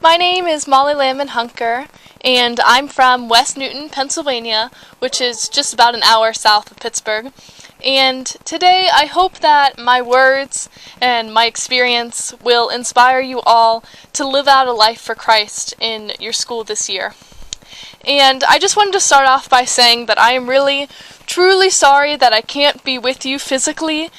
My name is Mollie Landman Hunker, and I'm from West Newton, Pennsylvania, which is just about an hour south of Pittsburgh. And today I hope that my words and my experience will inspire you all to live out a life for Christ in your school this year. And I just wanted to start off by saying that I am really, truly sorry that I can't be with you physically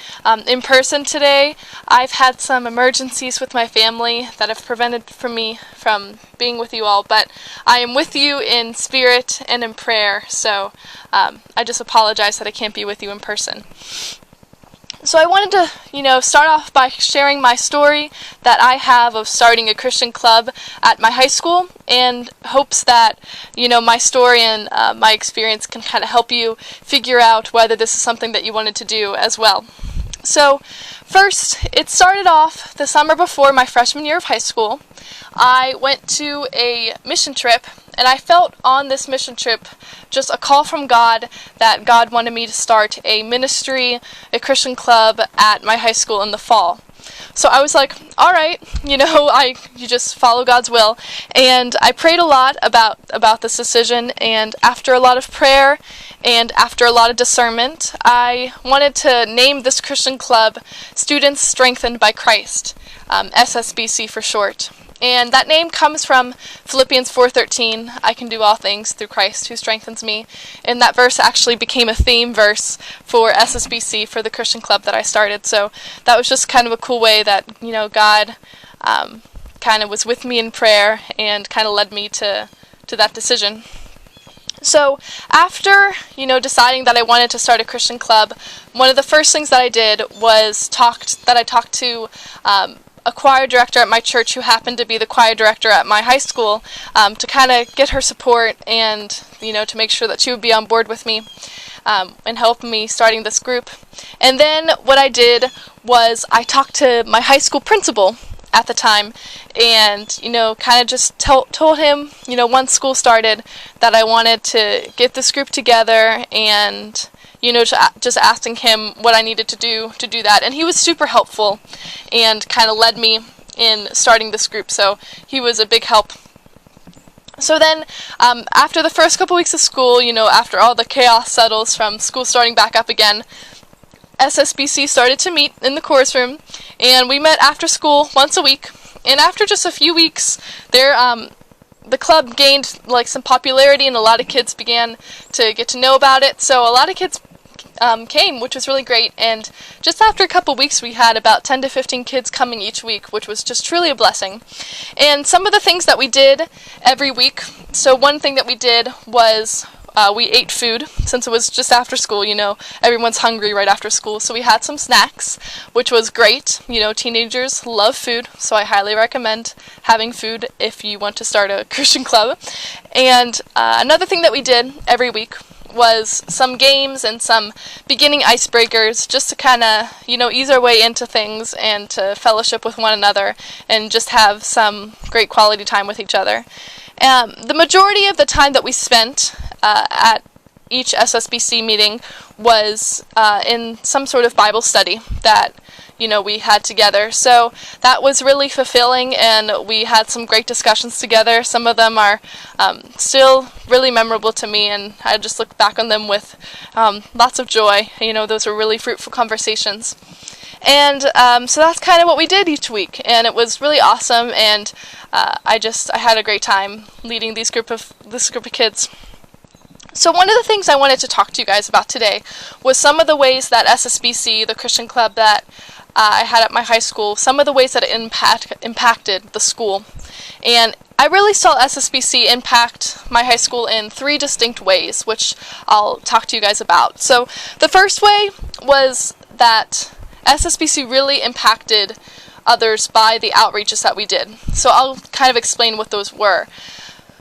in person today. I've had some emergencies with my family that have prevented me from being with you all, but I am with you in spirit and in prayer, so I just apologize that I can't be with you in person. So I wanted to, start off by sharing my story that I have of starting a Christian club at my high school, and hopes that, my story and my experience can kind of help you figure out whether this is something that you wanted to do as well. So first, it started off the summer before my freshman year of high school. I went to a mission trip, and I felt on this mission trip just a call from God that God wanted me to start a ministry, a Christian club at my high school in the fall. So I was like, all right, you just follow God's will. And I prayed a lot about this decision, and after a lot of prayer and after a lot of discernment, I wanted to name this Christian club Students Strengthened by Christ, SSBC for short. And that name comes from Philippians 4:13, I can do all things through Christ who strengthens me. And that verse actually became a theme verse for SSBC, for the Christian club that I started. So that was just kind of a cool way that, God kind of was with me in prayer and kind of led me to that decision. So after, deciding that I wanted to start a Christian club, one of the first things that I did was I talked to a choir director at my church who happened to be the choir director at my high school, to kind of get her support and, to make sure that she would be on board with me and help me starting this group. And then what I did was I talked to my high school principal at the time and, kind of just told him, once school started, that I wanted to get this group together and just asking him what I needed to do that. And he was super helpful and kind of led me in starting this group, so he was a big help. So then, after the first couple weeks of school, after all the chaos settles from school starting back up again, SSBC started to meet in the chorus room, and we met after school once a week. And after just a few weeks, the club gained some popularity, and a lot of kids began to get to know about it. So a lot of kids came, which was really great. And just after a couple weeks, we had about 10 to 15 kids coming each week, which was just truly a blessing. And some of the things that we did every week. So one thing that we did was we ate food, since it was just after school. Everyone's hungry right after school, so we had some snacks, which was great. Teenagers love food, so I highly recommend having food if you want to start a Christian club. And another thing that we did every week was some games and some beginning icebreakers, just to kind of, ease our way into things and to fellowship with one another and just have some great quality time with each other. The majority of the time that we spent at each SSBC meeting was in some sort of Bible study that we had together. So that was really fulfilling, and we had some great discussions together. Some of them are still really memorable to me, and I just look back on them with lots of joy. Those were really fruitful conversations. And so that's kind of what we did each week, and it was really awesome, and I had a great time leading this group of kids. So one of the things I wanted to talk to you guys about today was some of the ways that SSBC, the Christian club that I had at my high school, some of the ways that it impacted the school. And I really saw SSBC impact my high school in 3 distinct ways, which I'll talk to you guys about. So the first way was that SSBC really impacted others by the outreaches that we did. So I'll kind of explain what those were.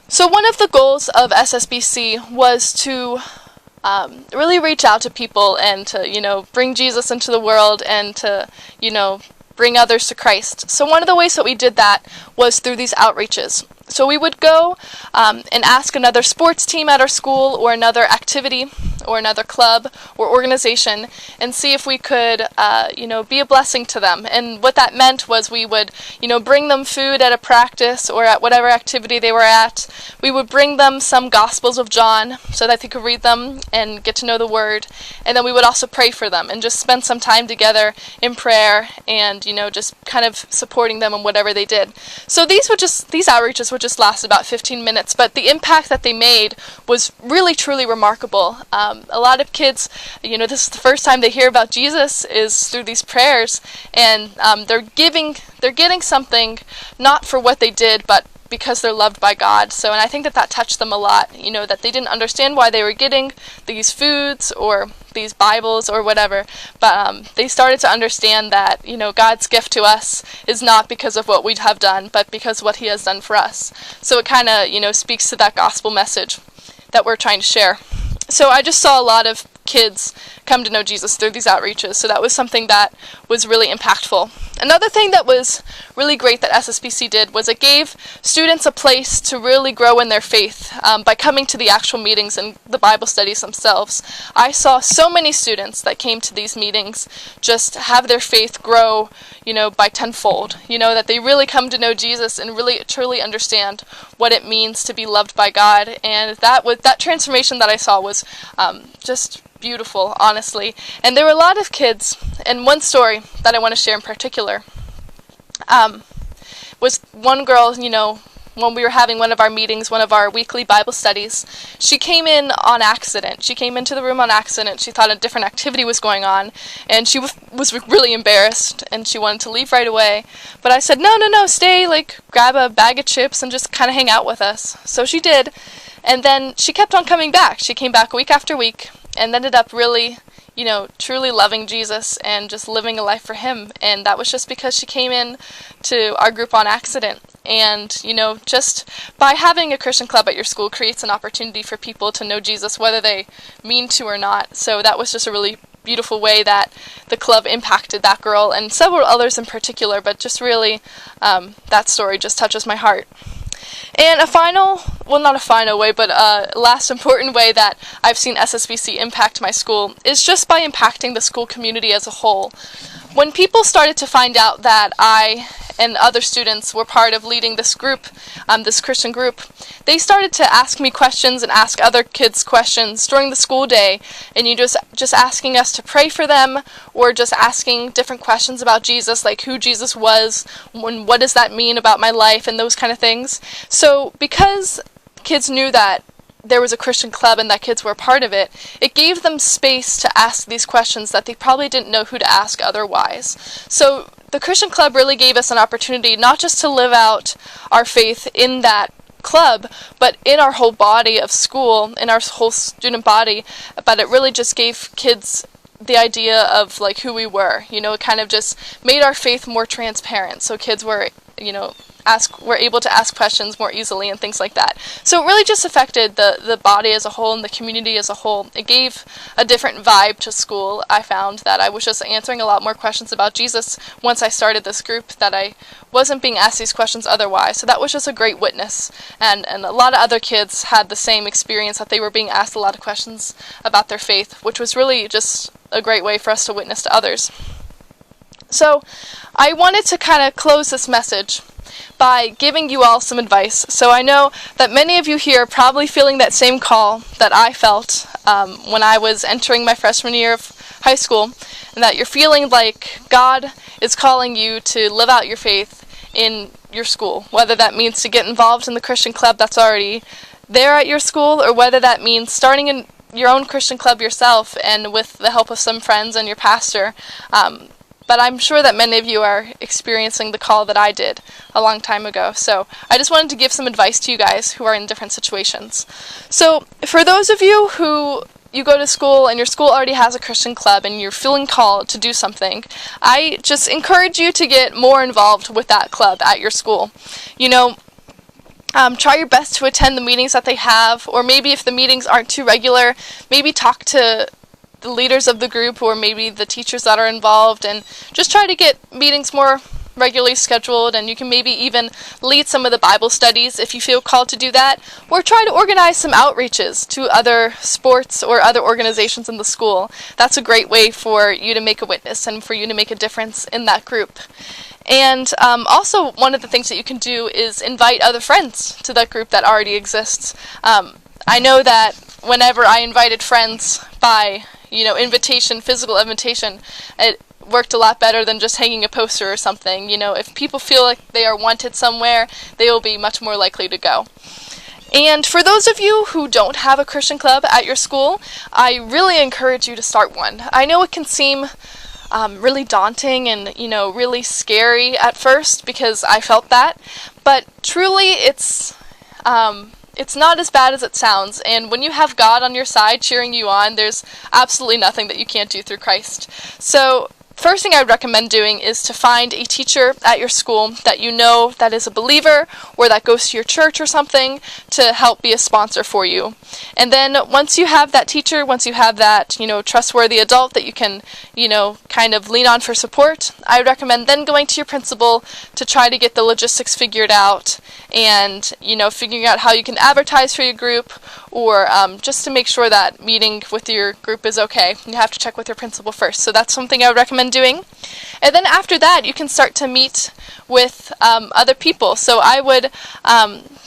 So one of the goals of SSBC was to really reach out to people and to, bring Jesus into the world and to, bring others to Christ. So one of the ways that we did that was through these outreaches. So we would go and ask another sports team at our school or another activity or another club or organization and see if we could, be a blessing to them. And what that meant was we would, bring them food at a practice or at whatever activity they were at. We would bring them some Gospels of John so that they could read them and get to know the Word. And then we would also pray for them and just spend some time together in prayer and, just kind of supporting them in whatever they did. So these outreaches would just last about 15 minutes, but the impact that they made was really, truly remarkable. A lot of kids, this is the first time they hear about Jesus is through these prayers, and they're getting something not for what they did, but because they're loved by God. So, and I think that touched them a lot, that they didn't understand why they were getting these foods or these Bibles or whatever, but they started to understand that, God's gift to us is not because of what we have done, but because of what He has done for us. So it kind of, speaks to that gospel message that we're trying to share. So I just saw a lot of kids come to know Jesus through these outreaches, so that was something that was really impactful. Another thing that was really great that SSBC did was it gave students a place to really grow in their faith by coming to the actual meetings and the Bible studies themselves. I saw so many students that came to these meetings just have their faith grow, by tenfold, that they really come to know Jesus and really truly understand what it means to be loved by God. And that transformation that I saw was just beautiful, honestly. And there were a lot of kids, and one story that I want to share in particular was one girl, when we were having one of our meetings, one of our weekly Bible studies, she came in on accident. She came into the room on accident. She thought a different activity was going on, and she was really embarrassed, and she wanted to leave right away. But I said, no, stay, grab a bag of chips and just kind of hang out with us. So she did, and then she kept on coming back. She came back week after week, and ended up really, truly loving Jesus and just living a life for Him. And that was just because she came in to our group on accident. And, just by having a Christian club at your school creates an opportunity for people to know Jesus, whether they mean to or not. So that was just a really beautiful way that the club impacted that girl and several others in particular. But just really, that story just touches my heart. And not a final way, but a last important way that I've seen SSBC impact my school is just by impacting the school community as a whole. When people started to find out that I and other students were part of leading this group, this Christian group, they started to ask me questions and ask other kids questions during the school day, and just asking us to pray for them, or just asking different questions about Jesus, like who Jesus was, and what does that mean about my life, and those kind of things. So because kids knew that there was a Christian club and that kids were a part of it, it gave them space to ask these questions that they probably didn't know who to ask otherwise. So the Christian club really gave us an opportunity not just to live out our faith in that club, but in our whole body of school, in our whole student body. But it really just gave kids the idea of who we were. It kind of just made our faith more transparent, so kids were able to ask questions more easily and things like that. So it really just affected the body as a whole and the community as a whole. It gave a different vibe to school. I found that I was just answering a lot more questions about Jesus once I started this group, that I wasn't being asked these questions otherwise. So that was just a great witness. And a lot of other kids had the same experience, that they were being asked a lot of questions about their faith, which was really just a great way for us to witness to others. So I wanted to kind of close this message by giving you all some advice. So I know that many of you here are probably feeling that same call that I felt when I was entering my freshman year of high school, and that you're feeling like God is calling you to live out your faith in your school, whether that means to get involved in the Christian club that's already there at your school, or whether that means starting in your own Christian club yourself and with the help of some friends and your pastor. But I'm sure that many of you are experiencing the call that I did a long time ago. So I just wanted to give some advice to you guys who are in different situations. So for those of you who you go to school and your school already has a Christian club and you're feeling called to do something, I just encourage you to get more involved with that club at your school. Try your best to attend the meetings that they have, or maybe if the meetings aren't too regular, maybe talk to the leaders of the group or maybe the teachers that are involved, and just try to get meetings more regularly scheduled, and you can maybe even lead some of the Bible studies if you feel called to do that, or try to organize some outreaches to other sports or other organizations in the school. That's a great way for you to make a witness and for you to make a difference in that group. And also, one of the things that you can do is invite other friends to that group that already exists. I know that whenever I invited friends by, invitation, physical invitation, it worked a lot better than just hanging a poster or something. If people feel like they are wanted somewhere, they will be much more likely to go. And for those of you who don't have a Christian club at your school, I really encourage you to start one. I know it can seem really daunting and, really scary at first, because I felt that, but truly it's not as bad as it sounds, and when you have God on your side cheering you on, there's absolutely nothing that you can't do through Christ. So first thing I would recommend doing is to find a teacher at your school that you know that is a believer or that goes to your church or something to help be a sponsor for you. And then once you have that teacher, once you have that, trustworthy adult that you can, kind of lean on for support, I would recommend then going to your principal to try to get the logistics figured out and, figuring out how you can advertise for your group, or just to make sure that meeting with your group is okay. You have to check with your principal first. So that's something I would recommend doing. And then after that, you can start to meet with other people. So I would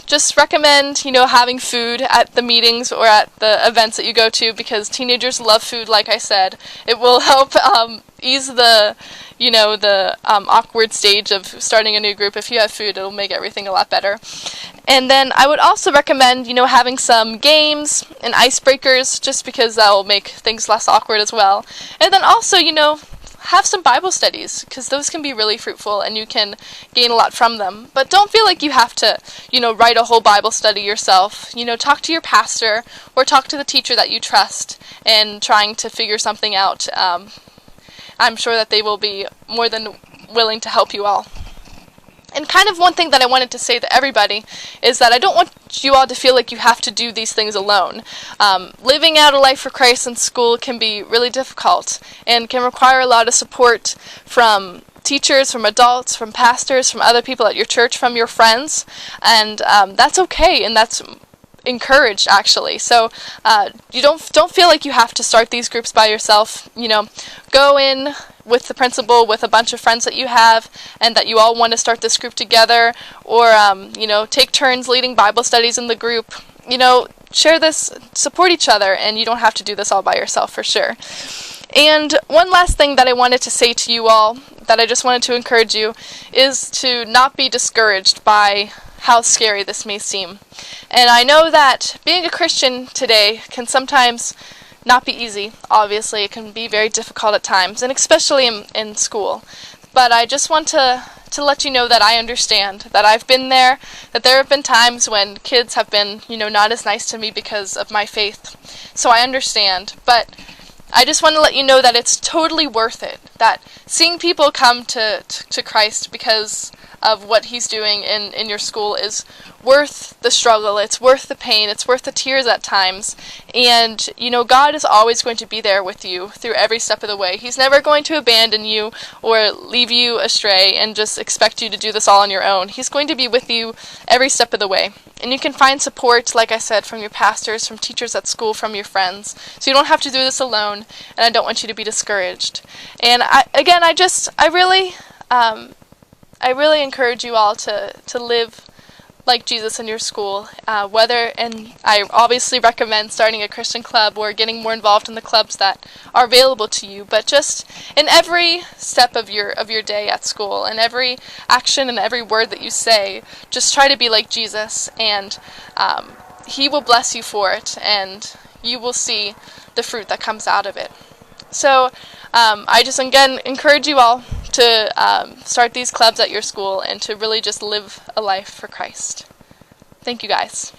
just recommend, having food at the meetings or at the events that you go to, because teenagers love food, like I said. It will help ease the awkward stage of starting a new group. If you have food, it'll make everything a lot better. And then I would also recommend, having some games and icebreakers, just because that will make things less awkward as well. And then also, have some Bible studies, because those can be really fruitful and you can gain a lot from them. But don't feel like you have to, write a whole Bible study yourself. Talk to your pastor or talk to the teacher that you trust and trying to figure something out. I'm sure that they will be more than willing to help you all. And kind of one thing that I wanted to say to everybody is that I don't want you all to feel like you have to do these things alone. Living out a life for Christ in school can be really difficult and can require a lot of support from teachers, from adults, from pastors, from other people at your church, from your friends, and that's okay, and that's encouraged, actually. So you don't feel like you have to start these groups by yourself. Go in with the principal, with a bunch of friends that you have, and that you all want to start this group together, or take turns leading Bible studies in the group. Share this, support each other, and you don't have to do this all by yourself, for sure. And one last thing that I wanted to say to you all, that I just wanted to encourage you, is to not be discouraged by how scary this may seem. And I know that being a Christian today can sometimes not be easy. Obviously, it can be very difficult at times, and especially in school. But I just want to let you know that I understand, that I've been there, that there have been times when kids have been, not as nice to me because of my faith. So I understand, but I just want to let you know that it's totally worth it, that seeing people come to Christ because of what he's doing in your school is worth the struggle, it's worth the pain, it's worth the tears at times, and God is always going to be there with you through every step of the way. He's never going to abandon you or leave you astray and just expect you to do this all on your own. He's going to be with you every step of the way, and you can find support, like I said, from your pastors, from teachers at school, from your friends, so you don't have to do this alone, and I don't want you to be discouraged. And I really encourage you all to live like Jesus in your school, and I obviously recommend starting a Christian club or getting more involved in the clubs that are available to you, but just in every step of your day at school, and every action and every word that you say, just try to be like Jesus, and he will bless you for it, and you will see the fruit that comes out of it. So I just again encourage you all to start these clubs at your school and to really just live a life for Christ. Thank you, guys.